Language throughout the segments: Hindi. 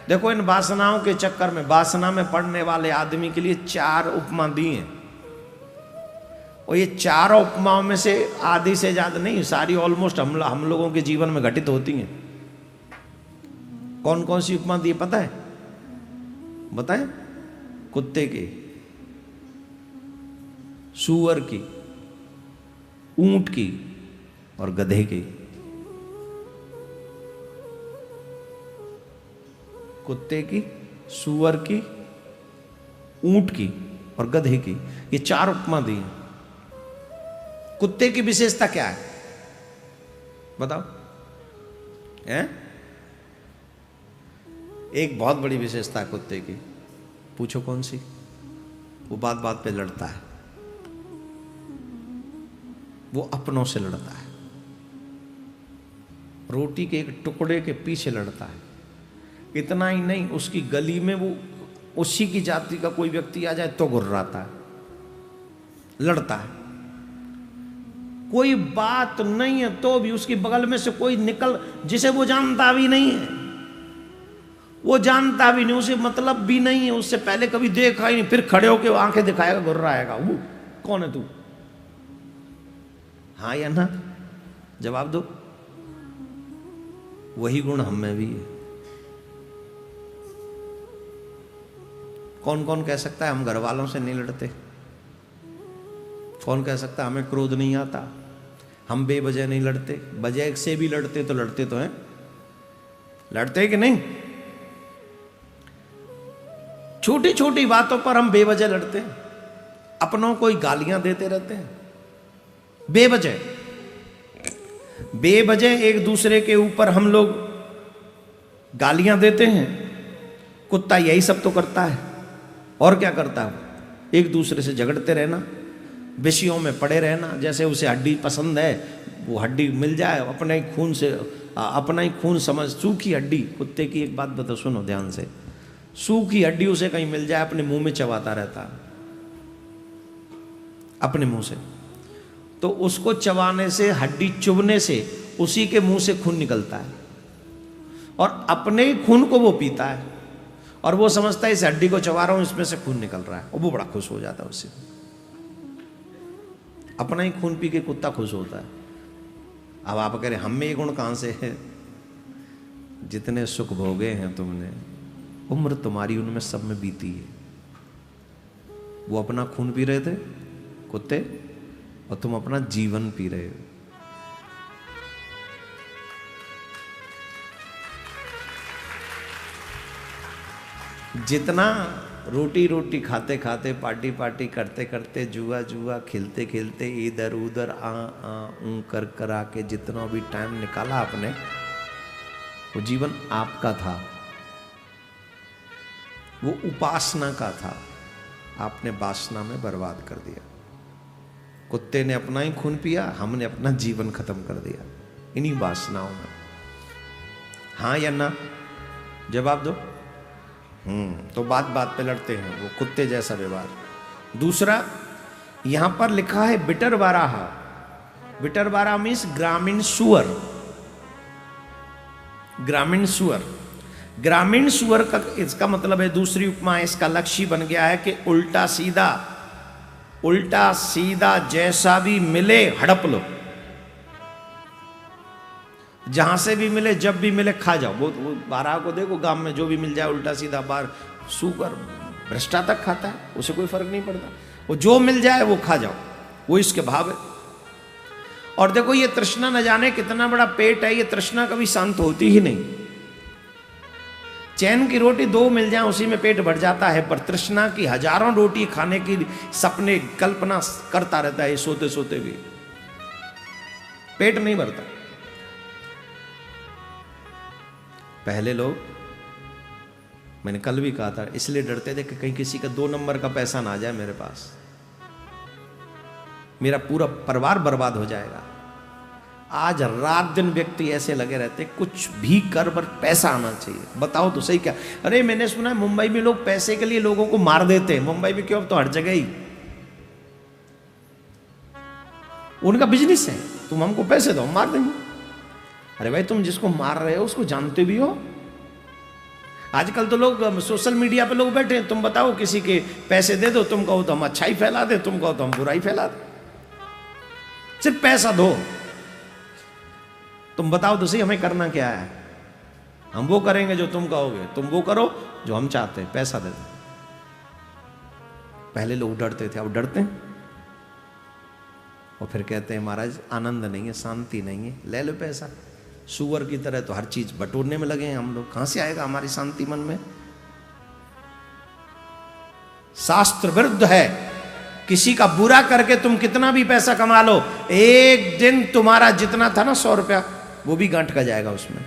देखो इन वासनाओं के चक्कर में, वासना में पड़ने वाले आदमी के लिए 4 उपमा दी हैं, और ये 4 उपमाओं में से आधी से ज्यादा नहीं, सारी ऑलमोस्ट हम लोगों के जीवन में घटित होती हैं। कौन कौन सी उपमा दी पता है? बताएं? कुत्ते की, सूअर की, ऊंट की और गधे की। कुत्ते की, सूअर की, ऊंट की और गधे की, ये 4 उपमा दी हैं। कुत्ते की विशेषता क्या है बताओ? हैं? एक बहुत बड़ी विशेषता है कुत्ते की, पूछो कौन सी? वो बात बात पे लड़ता है, वो अपनों से लड़ता है, रोटी के एक टुकड़े के पीछे लड़ता है। इतना ही नहीं, उसकी गली में वो उसी की जाति का कोई व्यक्ति आ जाए तो गुर्राता है, लड़ता है। कोई बात नहीं है तो भी उसकी बगल में से कोई निकल, जिसे वो जानता भी नहीं है, वो जानता भी नहीं, उसे मतलब भी नहीं है, उससे पहले कभी देखा ही नहीं, फिर खड़े होके वो आंखें दिखाएगा, गुर्राएगा। वो कौन है तू? हाँ या ना जवाब दो। वही गुण हम में भी है। कौन कौन कह सकता है हम घर वालों से नहीं लड़ते? कौन कह सकता है हमें क्रोध नहीं आता? हम बेवजह नहीं लड़ते, वजह से भी लड़ते तो हैं। लड़ते कि नहीं? छोटी छोटी बातों पर हम बेवजह लड़ते हैं, अपनों को ही गालियां देते रहते हैं बेवजह। बेवजह एक दूसरे के ऊपर हम लोग गालियां देते हैं। कुत्ता यही सब तो करता है, और क्या करता है? एक दूसरे से झगड़ते रहना, विषयों में पड़े रहना। जैसे उसे हड्डी पसंद है, वो हड्डी मिल जाए, अपने ही खून से, अपना ही खून समझ, सूखी हड्डी। कुत्ते की एक बात बता, सुनो ध्यान से, सूखी हड्डी उसे कहीं मिल जाए, अपने मुंह में चबाता रहता है, अपने मुंह से। तो उसको चबाने से, हड्डी चुभने से उसी के मुंह से खून निकलता है, और अपने ही खून को वो पीता है, और वो समझता है इस हड्डी को चबा रहा हूं, इसमें से खून निकल रहा है, और वो बड़ा खुश हो जाता है उससे। अपना ही खून पी के कुत्ता खुश होता है। अब आप कह रहे हम में ये गुण कहां से है? जितने सुख भोगे हैं तुमने, उम्र तुम्हारी उनमें सब में बीती है। वो अपना खून पी रहे थे कुत्ते, और तुम अपना जीवन पी रहे हो। जितना रोटी रोटी खाते खाते, पार्टी पार्टी करते करते, जुआ जुआ खेलते खेलते, इधर उधर आ ऊ कर करा के जितना भी टाइम निकाला आपने, वो जीवन आपका था, वो उपासना का था। आपने वासना में बर्बाद कर दिया। कुत्ते ने अपना ही खून पिया, हमने अपना जीवन खत्म कर दिया इन्हीं वासनाओं में। हाँ या ना जवाब दो। तो बात बात पे लड़ते हैं, वो कुत्ते जैसा व्यवहार। दूसरा यहां पर लिखा है बिटरवाराह। बिटरवाराह मीन्स ग्रामीण सुअर। ग्रामीण सुअर, ग्रामीण सुअर का इसका मतलब है, दूसरी उपमा इसका लक्ष्य बन गया है कि उल्टा सीधा जैसा भी मिले हड़प लो, जहां से भी मिले, जब भी मिले खा जाओ। वो बारह को देखो, गांव में जो भी मिल जाए उल्टा सीधा, बार सूकर भ्रष्टा तक खाता है, उसे कोई फर्क नहीं पड़ता, वो जो मिल जाए वो खा जाओ, वो इसके भाव है। और देखो ये तृष्णा न जाने कितना बड़ा पेट है, ये तृष्णा कभी शांत होती ही नहीं। चैन की रोटी 2 मिल जाए उसी में पेट भर जाता है, पर तृष्णा की हजारों रोटी खाने की सपने कल्पना करता रहता है, सोते सोते भी पेट नहीं भरता। पहले लोग, मैंने कल भी कहा था, इसलिए डरते थे कि कहीं किसी का 2 नंबर का पैसा ना आ जाए मेरे पास, मेरा पूरा परिवार बर्बाद हो जाएगा। आज रात दिन व्यक्ति ऐसे लगे रहते, कुछ भी कर पर पैसा आना चाहिए। बताओ तो सही क्या? अरे मैंने सुना है मुंबई में लोग पैसे के लिए लोगों को मार देते हैं। मुंबई में क्यों? अब तो हर जगह ही उनका बिजनेस है, तुम हमको पैसे दो हम मार देंगे। अरे भाई तुम जिसको मार रहे हो उसको जानते भी हो? आजकल तो लोग सोशल मीडिया पे लोग बैठे हैं, तुम बताओ किसी के पैसे दे दो, तुम कहो तो हम अच्छाई फैला दे, तुम कहो तो हम बुराई फैला दे। सिर्फ पैसा दो, तुम बताओ तो सही हमें करना क्या है। हम वो करेंगे जो तुम कहोगे, तुम वो करो जो हम चाहते हैं, पैसा दे दो। पहले लोग डरते थे, अब डरते हैं और फिर कहते हैं महाराज आनंद नहीं है, शांति नहीं है, ले लो पैसा। सुअर की तरह तो हर चीज बटोरने में लगे हैं हम लोग, कहां से आएगा हमारी शांति मन में। शास्त्र विरुद्ध है, किसी का बुरा करके तुम कितना भी पैसा कमा लो, एक दिन तुम्हारा जितना था ना 100 रुपया, वो भी गांठ का जाएगा उसमें।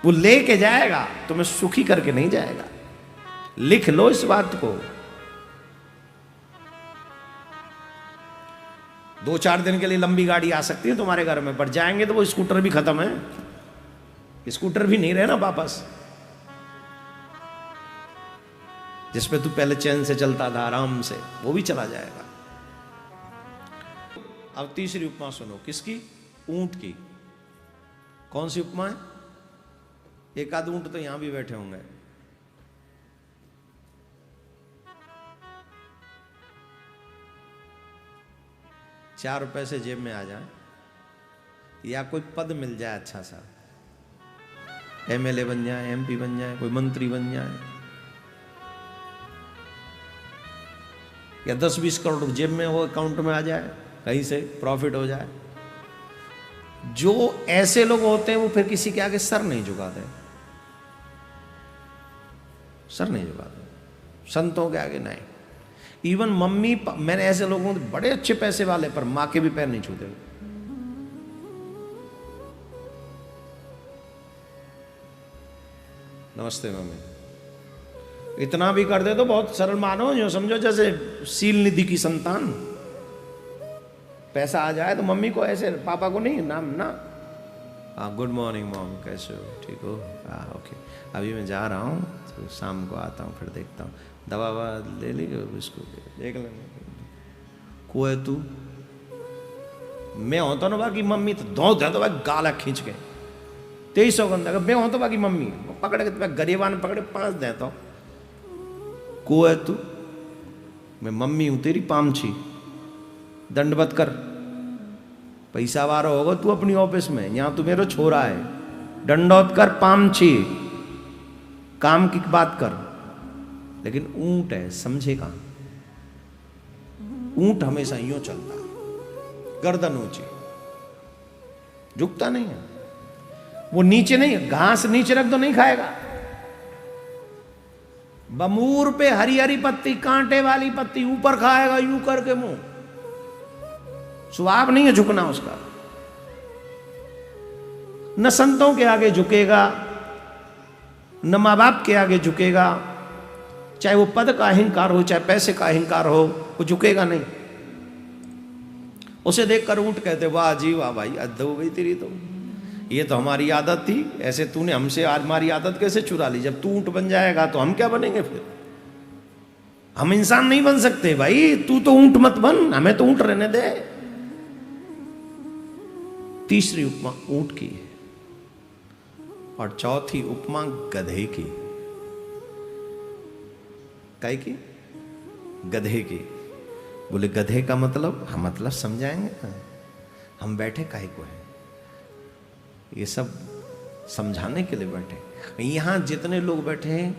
वो लेके जाएगा, तुम्हें सुखी करके नहीं जाएगा। लिख लो इस बात को। 2-4 दिन के लिए लंबी गाड़ी आ सकती है तुम्हारे घर में, पर जाएंगे तो वो स्कूटर भी खत्म है, स्कूटर भी नहीं रहे ना वापस, जिसपे तू पहले चैन से चलता था आराम से, वो भी चला जाएगा। अब तीसरी उपमा सुनो, किसकी? ऊंट की। कौन सी उपमा है? एक आध ऊंट तो यहां भी बैठे होंगे। ₹4 से जेब में आ जाए या कोई पद मिल जाए अच्छा सा, MLA बन जाए, MP बन जाए, कोई मंत्री बन जाए, या 10-20 करोड़ जेब में वो अकाउंट में आ जाए, कहीं से प्रॉफिट हो जाए। जो ऐसे लोग होते हैं वो फिर किसी के आगे सर नहीं झुकाते, सर नहीं झुकाते, संतों के आगे नहीं। इवन मम्मी, मैंने ऐसे लोगों को बड़े अच्छे पैसे वाले पर मां के भी पैर नहीं छूते। नमस्ते मम्मी, इतना भी कर दे तो बहुत सरल मानो, जो समझो जैसे सील निधि की संतान। पैसा आ जाए तो मम्मी को ऐसे, पापा को नहीं, नाम ना। हाँ, गुड मॉर्निंग मॉम, कैसे हो, ठीक हो? हाँ ओके, अभी मैं जा रहा हूँ, तो शाम को आता हूँ, फिर देखता हूँ, दवा ववा ले ली, इसको देख लेंगे। कोई तू मैं होता ना बाकी मम्मी तो दो दे तो भाई गाला खींच के 2300 गंदा, मैं हो तो बाकी मम्मी पकड़ के गरीबान पकड़े 5 दे तो को है तू, मैं मम्मी हूं तेरी पामछी, दंडवत कर। पैसा वारा होगा तू अपनी ऑफिस में, यहां तू मेरा छोरा है, दंडवत कर पामछी, काम की बात कर। लेकिन ऊंट है, समझे कहां? ऊंट हमेशा यूं चलता, गर्दन ऊंची, झुकता नहीं है। वो नीचे नहीं, घास नीचे रख दो नहीं खाएगा। बमूर पे हरी हरी पत्ती, कांटे वाली पत्ती ऊपर खाएगा यूं करके मुंह। स्वभाव नहीं है झुकना उसका। न संतों के आगे झुकेगा, न मां बाप के आगे झुकेगा। चाहे वो पद का अहंकार हो, चाहे पैसे का अहंकार हो, वो झुकेगा नहीं। उसे देखकर ऊंट कहते वाह जी वाह भाई, हद हो गई तेरी तो, ये तो हमारी आदत थी, ऐसे तूने हमसे आज हमारी आदत कैसे चुरा ली? जब तू ऊंट बन जाएगा तो हम क्या बनेंगे फिर? हम इंसान नहीं बन सकते भाई, तू तो ऊंट मत बन, हमें तो ऊंट रहने दे। तीसरी उपमा ऊंट की है और चौथी उपमा गधे की। काय की? गधे की। बोले गधे का मतलब? हम मतलब समझाएंगे, हम बैठे काहे को है, ये सब समझाने के लिए बैठे। यहां जितने लोग बैठे हैं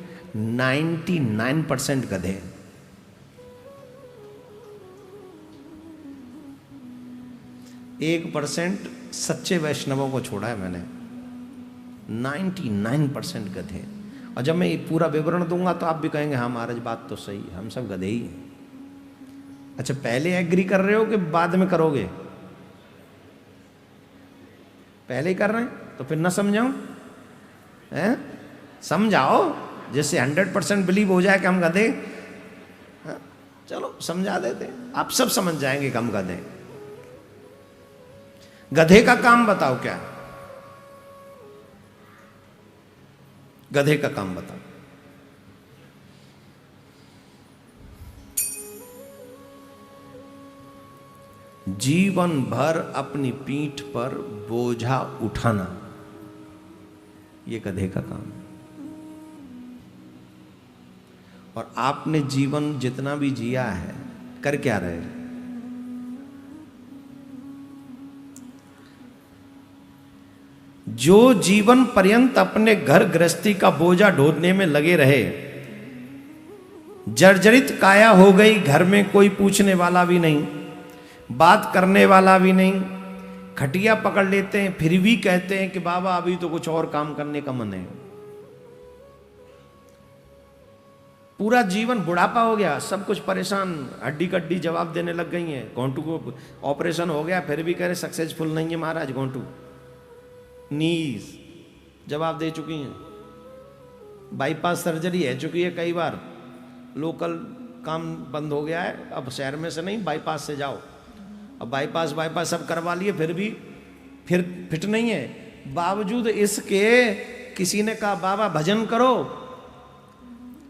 99% गधे हैं। एक 1% सच्चे वैष्णवों को छोड़ा है मैंने, 99% गधे हैं। और जब मैं ये पूरा विवरण दूंगा तो आप भी कहेंगे हाँ महाराज बात तो सही है, हम सब गधे ही हैं। अच्छा, पहले एग्री कर रहे हो कि बाद में करोगे? पहले ही कर रहे हैं तो फिर ना समझाऊं? हैं? समझाओ जैसे 100% बिलीव हो जाए कि हम गधे। चलो समझा देते, आप सब समझ जाएंगे कि हम गधे। गधे का काम बताओ क्या? गधे का काम बताओ। जीवन भर अपनी पीठ पर बोझा उठाना, ये गधे का काम है। और आपने जीवन जितना भी जिया है कर क्या रहे? जो जीवन पर्यंत अपने घर गृहस्थी का बोझा ढोने में लगे रहे, जर्जरित काया हो गई, घर में कोई पूछने वाला भी नहीं, बात करने वाला भी नहीं, खटिया पकड़ लेते हैं फिर भी कहते हैं कि बाबा अभी तो कुछ और काम करने का मन है। पूरा जीवन बुढ़ापा हो गया, सब कुछ परेशान, हड्डी कड्डी जवाब देने लग गई हैं। घोंटू को ऑपरेशन हो गया फिर भी कह रहे सक्सेसफुल नहीं है महाराज, घोंटू नीज जवाब दे चुकी हैं, बाईपास सर्जरी है चुकी है कई बार, लोकल काम बंद हो गया है, अब शहर में से नहीं बाईपास से जाओ। अब बाईपास सब करवा लिए फिर भी फिर फिट नहीं है। बावजूद इसके किसी ने कहा बाबा भजन करो,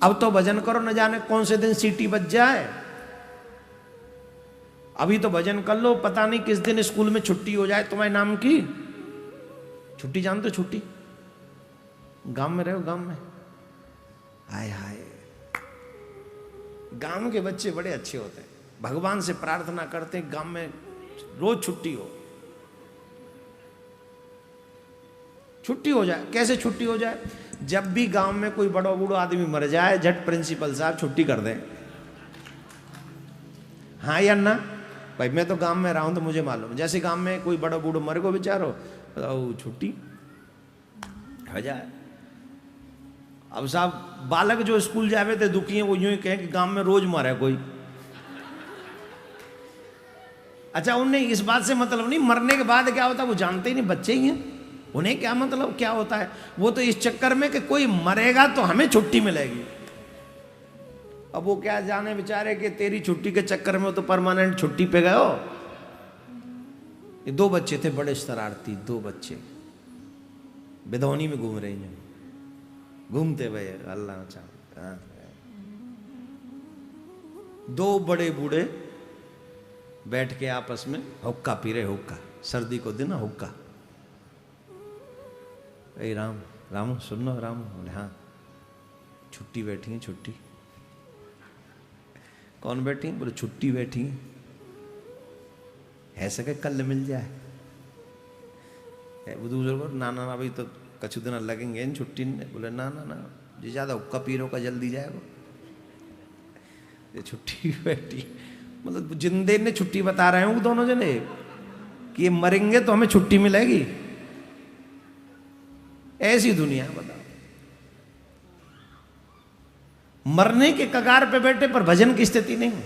अब तो भजन करो, न जाने कौन से दिन सीटी बज जाए, अभी तो भजन कर लो, पता नहीं किस दिन स्कूल में छुट्टी हो जाए तुम्हारे नाम की। छुट्टी जानते हो? छुट्टी गांव में रहो, गांव में हाय हाय, गांव के बच्चे बड़े अच्छे होते हैं, भगवान से प्रार्थना करते हैं गांव में रोज छुट्टी हो, छुट्टी हो जाए। कैसे छुट्टी हो जाए? जब भी गांव में कोई बड़ा बूढ़ा आदमी मर जाए, झट प्रिंसिपल साहब छुट्टी कर दें। हाँ या ना? भाई मैं तो गांव में रहा हूं तो मुझे मालूम, जैसे गांव में कोई बड़ा बूढ़ा मर गो बेचारो, छुट्टी हो जाए। अब साहब बालक जो स्कूल जावे थे दुखी हैं, वो यूं ही कहें कि गांव में रोज मरा कोई। अच्छा, उन्हें इस बात से मतलब नहीं मरने के बाद क्या होता है वो जानते ही नहीं, बच्चे ही हैं, उन्हें क्या मतलब क्या होता है। वो तो इस चक्कर में कि कोई मरेगा तो हमें छुट्टी मिलेगी। अब वो क्या जाने बेचारे कि तेरी छुट्टी के चक्कर में वो तो परमानेंट छुट्टी पे गए हो। ये दो बच्चे थे बड़े शरारती, दो बच्चे बिधौनी में घूम रहे हैं, घूमते हुए अल्लाह चाह, दो बड़े बूढ़े बैठ के आपस में हुक्का पी रहे, हुक्का, सर्दी को दिन हुक्का। ए राम रामू सुनो, रामू बोले हाँ। छुट्टी बैठी है, छुट्टी। कौन बैठी? बोले छुट्टी बैठी है, ऐसे के कल मिल जाए। दूसरे को ना ना ना भाई तो कछु दिन लगेंगे इन छुट्टी ने। बोले ना ना ना जी ज्यादा हुक्का पीरो का जल्दी जाएगा। ये छुट्टी बैठी, मतलब जिंदे ने छुट्टी बता रहे हैं वो दोनों जने कि ये मरेंगे तो हमें छुट्टी मिलेगी। ऐसी दुनिया बताओ, मरने के कगार पे बैठे पर भजन की स्थिति नहीं।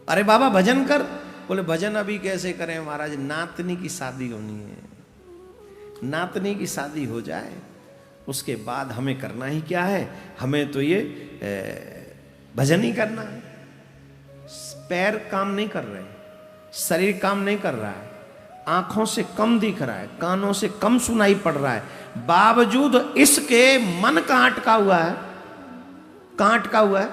अरे बाबा भजन कर, बोले भजन अभी कैसे करें महाराज, नातनी की शादी होनी है, नातनी की शादी हो जाए उसके बाद हमें करना ही क्या है, हमें तो ये भजन ही करना है। पैर काम नहीं कर रहे, शरीर काम नहीं कर रहा है, आंखों से कम दिख रहा है, कानों से कम सुनाई पड़ रहा है, बावजूद इसके मन कहां अटका हुआ है, कहां अटका हुआ है?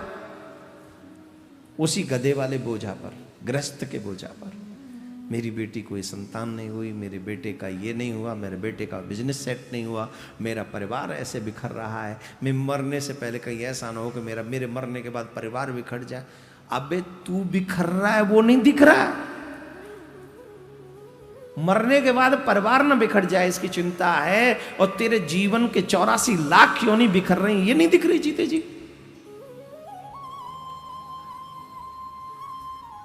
उसी गधे वाले बोझा पर, ग्रस्त के बोझा पर। मेरी बेटी कोई संतान नहीं हुई, मेरे बेटे का ये नहीं हुआ, मेरे बेटे का बिजनेस सेट नहीं हुआ, मेरा परिवार ऐसे बिखर रहा है, मैं मरने से पहले कहीं ऐसा ना हो कि मेरे मरने के बाद परिवार बिखर जाए। अबे तू बिखर रहा है वो नहीं दिख रहा, मरने के बाद परिवार ना बिखर जाए इसकी चिंता है, और तेरे जीवन के 84 लाख क्यों नहीं बिखर रहे ये नहीं दिख रही जीते जी।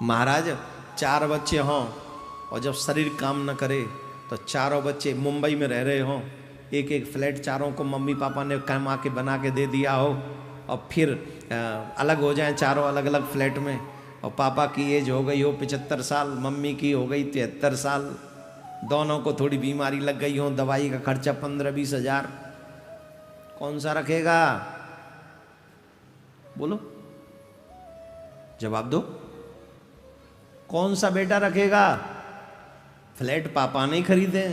महाराज 4 बच्चे हों और जब शरीर काम न करे तो चारों बच्चे मुंबई में रह रहे हों, एक एक फ्लैट चारों को मम्मी पापा ने कमा के बना के दे दिया हो, और फिर अलग हो जाएं चारों अलग अलग फ्लैट में, और पापा की एज हो गई हो 75 साल, मम्मी की हो गई 73 साल, दोनों को थोड़ी बीमारी लग गई हो, दवाई का खर्चा 15-20 हजार, कौन सा रखेगा? बोलो जवाब दो, कौन सा बेटा रखेगा? फ्लैट पापा नहीं खरीदे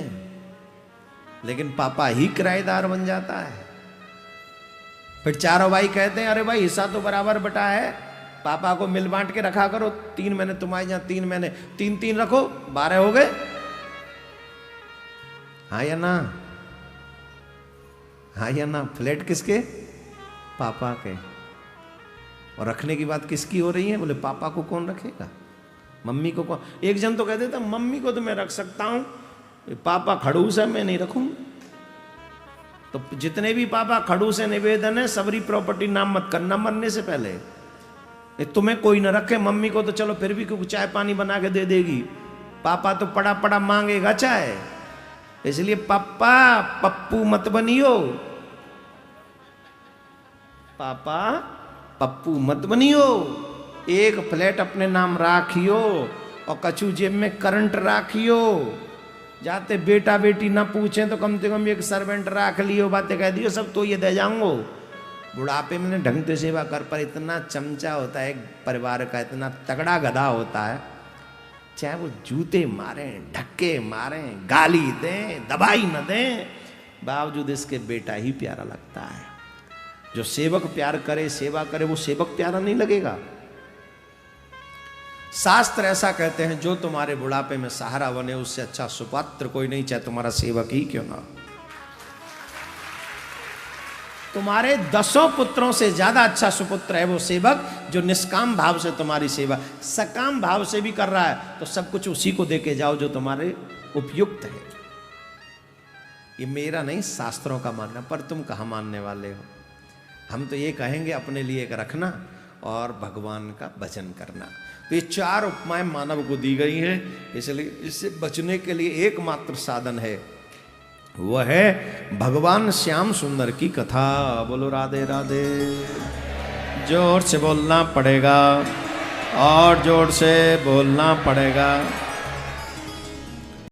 लेकिन पापा ही किराएदार बन जाता है। फिर चारों भाई कहते हैं अरे भाई हिस्सा तो बराबर बटा है, पापा को मिल बांट के रखा करो, 3 महीने तुम्हारे यहाँ 3 महीने 3-3 रखो, 12 हो गए। हाँ या ना? हाँ या ना? फ्लैट किसके? पापा के। और रखने की बात किसकी हो रही है? बोले पापा को कौन रखेगा, मम्मी को कौन। एक जन तो कहते थे मम्मी को तो मैं रख सकता हूं, पापा खड़ूस है मैं नहीं रखूं। तो जितने भी पापा खड़ूस है निवेदन है, सबरी प्रॉपर्टी नाम मत करना मरने से पहले। तुम्हें कोई न रखे, मम्मी को तो चलो फिर भी क्योंकि चाय पानी बना के दे देगी, पापा तो पड़ा पड़ा मांगेगा चाय। इसलिए पापा पप्पू मत बनियो, पापा पप्पू मत बनियो। एक फ्लैट अपने नाम राखियो और कछु जेब में करंट राखियो। जाते बेटा बेटी ना पूछें तो कम से कम एक सर्वेंट राख लियो, बातें कह दियो सब तो ये दे जाऊंगो। बुढ़ापे में ढंग से सेवा कर, पर इतना चमचा होता है एक परिवार का, इतना तगड़ा गधा होता है, चाहे वो जूते मारें, धक्के मारें, गाली दें, दबाई न दें, बावजूद इसके बेटा ही प्यारा लगता है। जो सेवक प्यार करे, सेवा करे, वो सेवक प्यारा नहीं लगेगा। शास्त्र ऐसा कहते हैं, जो तुम्हारे बुढ़ापे में सहारा बने उससे अच्छा सुपात्र कोई नहीं, चाहे तुम्हारा सेवक ही क्यों ना। तुम्हारे 10 पुत्रों से ज्यादा अच्छा सुपुत्र है वो सेवक जो निष्काम भाव से तुम्हारी सेवा, सकाम भाव से भी कर रहा है, तो सब कुछ उसी को देके जाओ जो तुम्हारे उपयुक्त है। ये मेरा नहीं, शास्त्रों का मानना, पर तुम कहाँ मानने वाले हो। हम तो ये कहेंगे अपने लिए एक रखना और भगवान का भजन करना। तो ये 4 उपमाएं मानव को दी गई हैं, इसलिए इससे बचने के लिए एकमात्र साधन है, वह है भगवान श्याम सुंदर की कथा। बोलो राधे राधे। जोर से बोलना पड़ेगा और जोर से बोलना पड़ेगा।